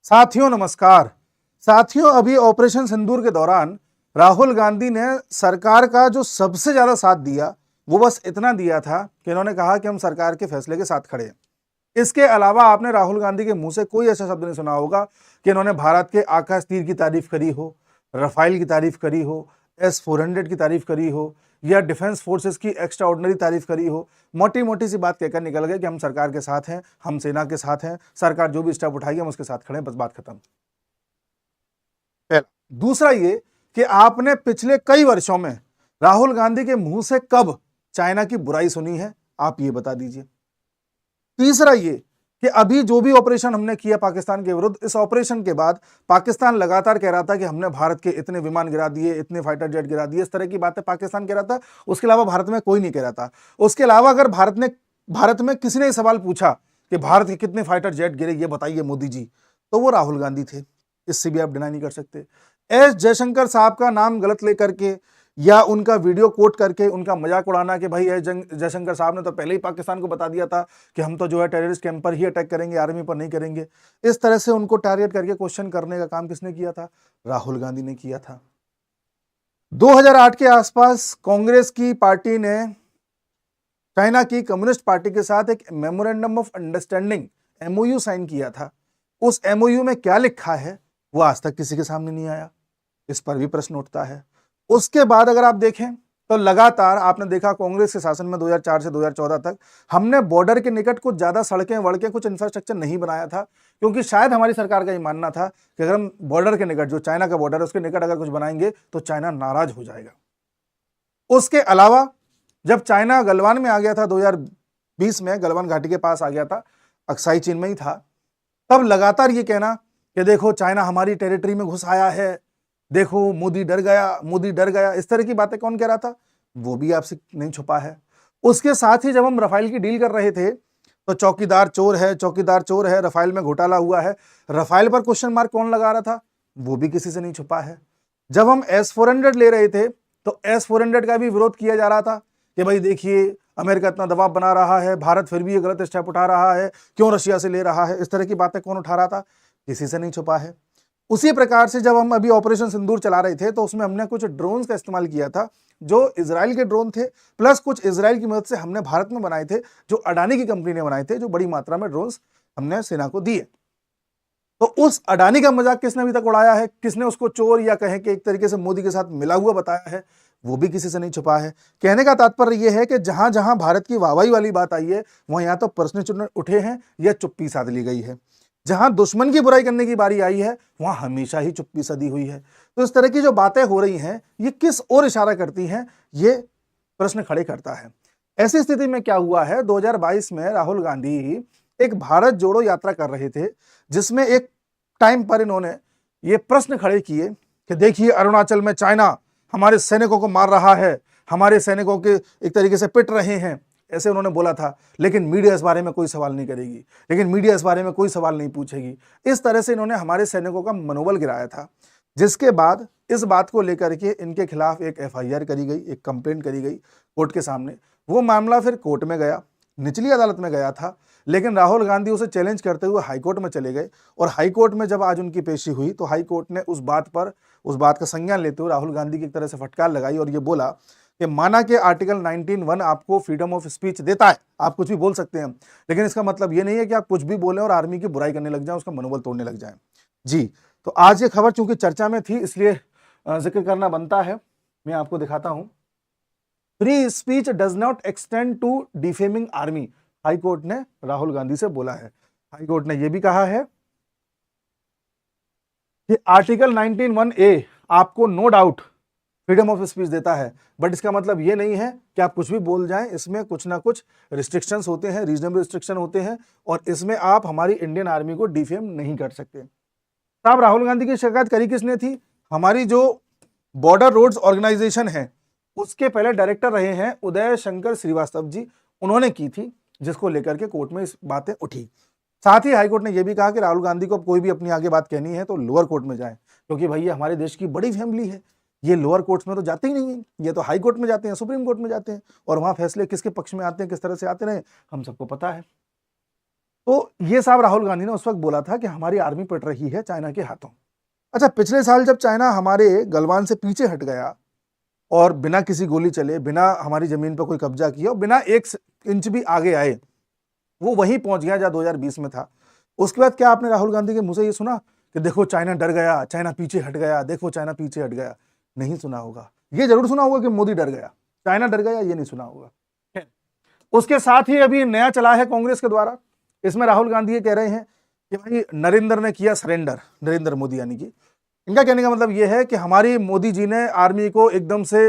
साथियों नमस्कार। साथियों, अभी ऑपरेशन सिंदूर के दौरान राहुल गांधी ने सरकार का जो सबसे ज्यादा साथ दिया वो बस इतना दिया था कि इन्होंने कहा कि हम सरकार के फैसले के साथ खड़े हैं। इसके अलावा आपने राहुल गांधी के मुंह से कोई ऐसा शब्द नहीं सुना होगा कि इन्होंने भारत के आकाश तीर की तारीफ करी हो, रफाइल की तारीफ करी हो, S-400 की तारीफ करी हो या डिफेंस फोर्सेस की एक्स्ट्रा ऑर्डिनरी तारीफ करी हो। मोटी मोटी सी बात कहकर निकल गए कि हम सरकार के साथ हैं, हम सेना के साथ हैं, सरकार जो भी स्टेप उठाएगी हम उसके साथ खड़े हैं, बस बात खत्म। पहला। दूसरा ये कि आपने पिछले कई वर्षों में राहुल गांधी के मुंह से कब चाइना की बुराई सुनी है, आप ये बता दीजिए। तीसरा ये कि अभी जो भी ऑपरेशन हमने किया पाकिस्तान के विरुद्ध, इस ऑपरेशन के बाद पाकिस्तान लगातार कह रहा था कि हमने भारत के इतने विमान गिरा दिए, इतने फाइटर जेट गिरा दिए, इस तरह की बातें पाकिस्तान कह रहा था। उसके अलावा भारत में कोई नहीं कह रहा था। उसके अलावा अगर भारत में किसी ने सवाल पूछा कि भारत के कितने फाइटर जेट गिरे ये बताइए मोदी जी, तो वो राहुल गांधी थे। इससे भी आप डिनाई नहीं कर सकते। एस जयशंकर साहब का नाम गलत लेकर के या उनका वीडियो कोट करके उनका मजाक उड़ाना कि भाई एस जयशंकर साहब ने तो पहले ही पाकिस्तान को बता दिया था कि हम तो जो है टेररिस्ट कैंप पर ही अटैक करेंगे, आर्मी पर नहीं करेंगे। इस तरह से उनको टारगेट करके क्वेश्चन करने का काम किसने किया था? राहुल गांधी ने किया था। 2008 के आसपास कांग्रेस की पार्टी ने चाइना की कम्युनिस्ट पार्टी के साथ एक memorandum of understanding MOU sign किया था। उस MOU में क्या लिखा है वो आज तक किसी के सामने नहीं आया। इस पर भी प्रश्न उठता है। उसके बाद अगर आप देखें तो लगातार आपने देखा कांग्रेस के शासन में 2004 से 2014 तक हमने बॉर्डर के निकट कुछ ज्यादा सड़कें वड़कें कुछ इंफ्रास्ट्रक्चर नहीं बनाया था, क्योंकि शायद हमारी सरकार का ये मानना था कि अगर हम बॉर्डर के निकट, जो चाइना का बॉर्डर है उसके निकट अगर कुछ बनाएंगे तो चाइना नाराज हो जाएगा। उसके अलावा जब चाइना गलवान में आ गया था 2020 में, गलवान घाटी के पास आ गया था, अक्साई चीन में ही था, तब लगातार ये कहना कि देखो चाइना हमारी टेरिटरी में घुस आया है, देखो मोदी डर गया, मोदी डर गया। इस तरह की बातें कौन कह रहा था? वो भी आपसे नहीं छुपा है। उसके साथ ही जब हम रफाइल की डील कर रहे थे तो चौकीदार चोर है, चौकीदार चोर है, रफाइल में घोटाला हुआ है, रफाइल पर क्वेश्चन मार्क कौन लगा रहा था? वो भी किसी से नहीं छुपा है। जब हम S-400 ले रहे थे तो S-400 का भी विरोध किया जा रहा था कि भाई देखिए अमेरिका इतना दबाव बना रहा है, भारत फिर भी ये गलत स्टेप उठा रहा है, क्यों रशिया से ले रहा है। इस तरह की बातें कौन उठा रहा था? किसी से नहीं छुपा है। उसी प्रकार से जब हम अभी ऑपरेशन सिंदूर चला रहे थे तो उसमें हमने कुछ ड्रोन्स का इस्तेमाल किया था जो इजराइल के ड्रोन थे, प्लस कुछ इजराइल की मदद से हमने भारत में बनाए थे, जो अडानी की कंपनी ने बनाए थे, जो बड़ी मात्रा में ड्रोन्स हमने सेना को दिए। तो उस अडानी का मजाक किसने अभी तक उड़ाया है, किसने उसको चोर या कहें कि एक तरीके से मोदी के साथ मिला हुआ बताया है, वो भी किसी से नहीं छुपा है। कहने का तात्पर्य यह है कि जहां जहां भारत की वाहवाही वाली बात आई है वहां या तो प्रश्न उठे हैं या चुप्पी साध ली गई है। जहां दुश्मन की बुराई करने की बारी आई है वहां हमेशा ही चुप्पी सदी हुई है। तो इस तरह की जो बातें हो रही हैं ये किस ओर इशारा करती हैं, ये प्रश्न खड़े करता है। ऐसी स्थिति में क्या हुआ है, 2022 में राहुल गांधी एक भारत जोड़ो यात्रा कर रहे थे, जिसमें एक टाइम पर इन्होंने ये प्रश्न खड़े किए कि देखिए अरुणाचल में चाइना हमारे सैनिकों को मार रहा है, हमारे सैनिकों के एक तरीके से पिट रहे हैं, ऐसे उन्होंने बोला था। लेकिन मीडिया इस बारे में कोई सवाल नहीं करेगी, लेकिन मीडिया इस बारे में कोई सवाल नहीं पूछेगी। इस तरह से इन्होंने हमारे सैनिकों का मनोबल गिराया था, जिसके बाद इस बात को लेकर के इनके खिलाफ एक FIR करी गई, एक कंप्लेंट करी गई कोर्ट के सामने। वो मामला फिर कोर्ट में गया, निचली अदालत में गया था, लेकिन राहुल गांधी उसे चैलेंज करते हुए हाईकोर्ट में चले गए। और हाईकोर्ट में जब आज उनकी पेशी हुई तो हाईकोर्ट ने उस बात का संज्ञान लेते हुए राहुल गांधी की एक तरह से फटकार लगाई और ये बोला कि माना कि आर्टिकल 19(1) आपको फ्रीडम ऑफ स्पीच देता है, आप कुछ भी बोल सकते हैं, लेकिन इसका मतलब ये नहीं है कि आप कुछ भी बोलें और आर्मी की बुराई करने लग जाएं, उसका मनोबल तोड़ने लग जाएं। जी, तो आज ये खबर चूंकि चर्चा में थी इसलिए जिक्र करना बनता है। मैं आपको दिखाता हूं। Free speech does not extend to defaming army, high court ने राहुल गांधी से बोला है। हाईकोर्ट ने यह भी कहा है कि आर्टिकल 19(1)(a) आपको no doubt freedom of speech देता है, बट इसका मतलब ये नहीं है कि आप कुछ भी बोल जाएं। इसमें कुछ ना कुछ रिस्ट्रिक्शंस होते हैं, रीजनेबल रिस्ट्रिक्शन होते हैं, और इसमें आप हमारी इंडियन आर्मी को डिफेम नहीं कर सकते। साहब, राहुल गांधी की शिकायत करी किसने थी? हमारी जो बॉर्डर रोड्स ऑर्गेनाइजेशन है उसके पहले डायरेक्टर रहे हैं उदय शंकर श्रीवास्तव जी, उन्होंने की थी, जिसको लेकर के कोर्ट में इस बातें उठी। साथ ही हाईकोर्ट ने यह भी कहा कि राहुल गांधी को कोई भी अपनी आगे बात कहनी है तो लोअर कोर्ट में जाए, क्योंकि भाई ये हमारे देश की बड़ी फैमिली है, ये लोअर कोर्ट्स में तो जाते ही नहीं है, ये तो हाई कोर्ट में जाते हैं, सुप्रीम कोर्ट में जाते हैं, और वहां फैसले किसके पक्ष में आते हैं, किस तरह से आते रहे, हम सबको पता है। तो ये साहब राहुल गांधी ने उस वक्त बोला था कि हमारी आर्मी पिट रही है चाइना के हाथों। अच्छा, पिछले साल जब चाइना हमारे गलवान से पीछे हट गया और बिना किसी गोली चले, बिना हमारी जमीन पर कोई कब्जा किया और बिना 1 इंच भी आगे आए, वो वहीं पहुंच गया जहां 2020 में था। उसके बाद क्या आपने राहुल गांधी के मुंह से ये सुना कि देखो चाइना डर गया, चाइना पीछे हट गया, देखो चाइना पीछे हट गया? नहीं सुना होगा। ये जरूर सुना होगा कि मोदी डर गया, चाइना डर गया, ये नहीं सुना होगा। उसके साथ ही अभी नया चला है कांग्रेस के द्वारा, इसमें राहुल गांधी ये कह रहे हैं कि भाई नरेंद्र ने किया सरेंडर, नरेंद्र मोदी यानी कि इनका कहने का मतलब यह है कि हमारी मोदी जी ने आर्मी को एकदम से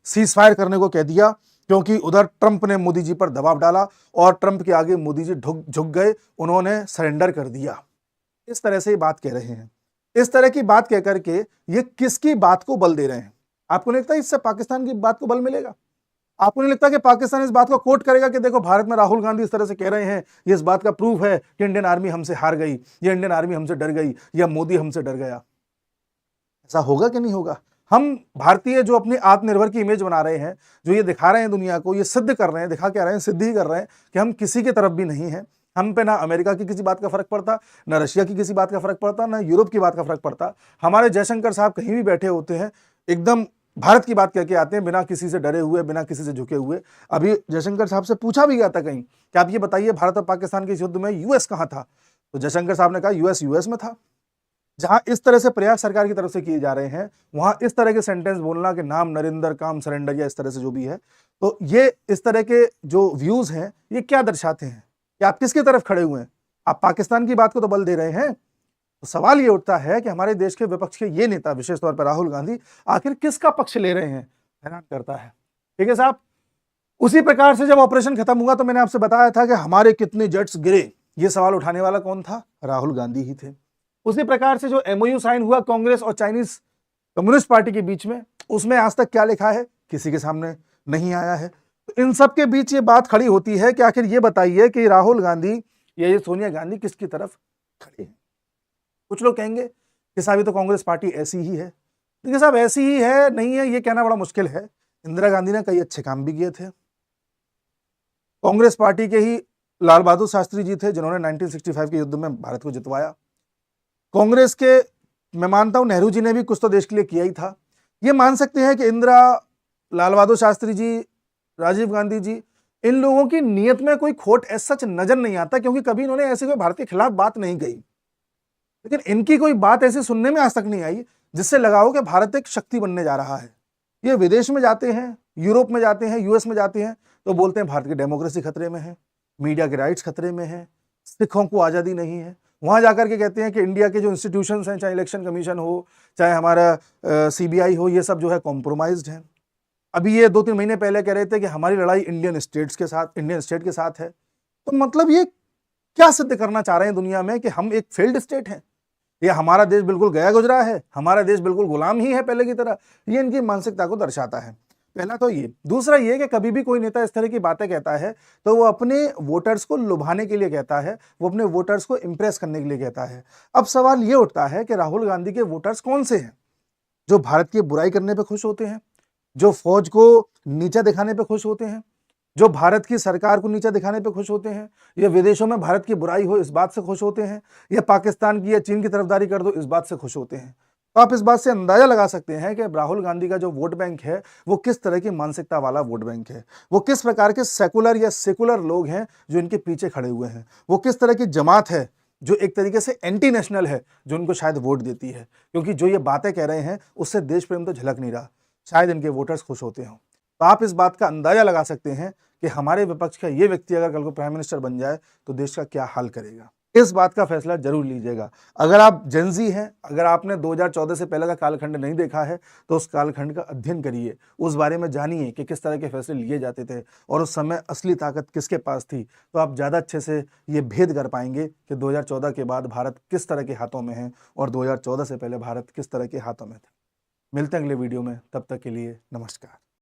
सीज फायर करने को कह दिया, क्योंकि उधर ट्रंप ने मोदी जी पर दबाव डाला और ट्रंप के आगे मोदी जी झुक गए, उन्होंने सरेंडर कर दिया। इस तरह से ये बात कह रहे हैं। इस तरह की बात कह करके ये किसकी बात को बल दे रहे हैं? आपको नहीं लगता इससे पाकिस्तान की बात को बल मिलेगा? आपको नहीं लगता कि पाकिस्तान इस बात को कोट करेगा कि देखो भारत में राहुल गांधी इस तरह से कह रहे हैं, ये इस बात का प्रूफ है कि इंडियन आर्मी हमसे हार गई, या इंडियन आर्मी हमसे डर गई, या मोदी हमसे डर गया? ऐसा होगा कि नहीं होगा? हम भारतीय जो अपनी आत्मनिर्भर की इमेज बना रहे हैं, जो ये दिखा रहे हैं दुनिया को, ये सिद्ध कर रहे हैं, दिखा क्या रहे हैं, सिद्ध ही कर रहे हैं कि हम किसी की तरफ भी नहीं हैं। हम पे ना अमेरिका की किसी बात का फर्क पड़ता, ना रशिया की किसी बात का फर्क पड़ता, ना यूरोप की बात का फर्क पड़ता। हमारे जयशंकर साहब कहीं भी बैठे होते हैं, एकदम भारत की बात कह के आते हैं, बिना किसी से डरे हुए, बिना किसी से झुके हुए। अभी जयशंकर साहब से पूछा भी गया था कहीं कि आप ये बताइए भारत और पाकिस्तान के इस युद्ध में यूएस कहां था? तो जयशंकर साहब ने कहा यूएस में था। जहां इस तरह से प्रयास सरकार की तरफ से किए जा रहे हैं, वहां इस तरह के सेंटेंस बोलना कि नाम नरेंद्र काम सरेंडर या इस तरह से जो भी है, तो ये इस तरह के जो व्यूज हैं ये क्या दर्शाते हैं कि आप किसकी तरफ खड़े हुए हैं? आप पाकिस्तान की बात को तो बल दे रहे हैं। तो सवाल ये उठता है कि हमारे देश के विपक्ष के ये नेता, विशेष तौर पर राहुल गांधी, आखिर किसका पक्ष ले रहे हैं? हैरान करता है। ठीक है साहब, उसी प्रकार से जब ऑपरेशन खत्म हुआ तो मैंने आपसे बताया था कि हमारे कितने जेट्स गिरे, ये सवाल उठाने वाला कौन था? राहुल गांधी ही थे। उसी प्रकार से जो एमओयू साइन हुआ कांग्रेस और चाइनीज कम्युनिस्ट पार्टी के बीच में, उसमें आज तक क्या लिखा है किसी के सामने नहीं आया है। तो इन सब के बीच ये बात खड़ी होती है कि आखिर ये बताइए कि राहुल गांधी या ये सोनिया गांधी किसकी तरफ खड़े हैं? कुछ लोग कहेंगे कि साहब ये तो कांग्रेस पार्टी ऐसी ही है। देखिए साहब, ऐसी ही है नहीं है ये कहना बड़ा मुश्किल है। इंदिरा गांधी ने कई अच्छे काम भी किए थे। कांग्रेस पार्टी के ही लाल बहादुर शास्त्री जी थे जिन्होंने 1965 के युद्ध में भारत को जितवाया। कांग्रेस के मैं मानता हूं नेहरू जी ने भी कुछ तो देश के लिए किया ही था। ये मान सकते हैं कि इंदिरा, लाल बहादुर शास्त्री जी, राजीव गांधी जी, इन लोगों की नीयत में कोई खोट ऐसा सच नजर नहीं आता, क्योंकि कभी इन्होंने ऐसे कोई भारत के खिलाफ बात नहीं कही। लेकिन इनकी कोई बात ऐसी सुनने में आज तक नहीं आई जिससे लगा हो कि भारत एक शक्ति बनने जा रहा है। ये विदेश में जाते हैं, यूरोप में जाते हैं, यूएस में जाते हैं, तो बोलते हैं भारत की डेमोक्रेसी खतरे में है, मीडिया के राइट्स खतरे में है, सिखों को आज़ादी नहीं है। वहां जाकर के कहते हैं कि इंडिया के जो इंस्टीट्यूशंस हैं, चाहे इलेक्शन कमीशन हो, चाहे हमारा सीबीआई हो, ये सब जो है कॉम्प्रोमाइज्ड है। अभी ये 2-3 महीने पहले कह रहे थे कि हमारी लड़ाई इंडियन स्टेट के साथ है। तो मतलब ये क्या सिद्ध करना चाह रहे हैं दुनिया में कि हम एक फेल्ड स्टेट हैं, या हमारा देश बिल्कुल गया गुजरा है, हमारा देश बिल्कुल गुलाम ही है पहले की तरह? ये इनकी मानसिकता को दर्शाता है। पहला तो ये। दूसरा ये कि कभी भी कोई नेता इस तरह की बातें कहता है तो वो अपने वोटर्स को लुभाने के लिए कहता है, वो अपने वोटर्स को इंप्रेस करने के लिए कहता है। अब सवाल ये उठता है कि राहुल गांधी के वोटर्स कौन से हैं जो भारत की बुराई करने पे खुश होते हैं, जो फौज को नीचा दिखाने पे खुश होते हैं, जो भारत की सरकार को नीचा दिखाने पे खुश होते हैं, या विदेशों में भारत की बुराई हो इस बात से खुश होते हैं, या पाकिस्तान की या चीन की तरफदारी कर दो इस बात से खुश होते हैं? तो आप इस बात से अंदाजा लगा सकते हैं कि राहुल गांधी का जो वोट बैंक है वो किस तरह की मानसिकता वाला वोट बैंक है, वो किस प्रकार के सेकुलर या सेकुलर लोग हैं जो इनके पीछे खड़े हुए हैं, वो किस तरह की जमात है जो एक तरीके से एंटी नेशनल है जो उनको शायद वोट देती है। क्योंकि जो ये बातें कह रहे हैं उससे देश प्रेम तो झलक नहीं रहा, शायद इनके वोटर्स खुश होते हों। तो आप इस बात का अंदाजा लगा सकते हैं कि हमारे विपक्ष का ये व्यक्ति अगर कल को प्राइम मिनिस्टर बन जाए तो देश का क्या हाल करेगा। इस बात का फैसला जरूर लीजिएगा। अगर आप जेनजी हैं, अगर आपने 2014 से पहले का कालखंड नहीं देखा है तो उस कालखंड का अध्ययन करिए, उस बारे में जानिए कि किस तरह के फैसले लिए जाते थे और उस समय असली ताकत किसके पास थी। तो आप ज़्यादा अच्छे से ये भेद कर पाएंगे कि 2014 के बाद भारत किस तरह के हाथों में है और 2014 से पहले भारत किस तरह के हाथों में था। मिलते हैं अगले वीडियो में, तब तक के लिए नमस्कार।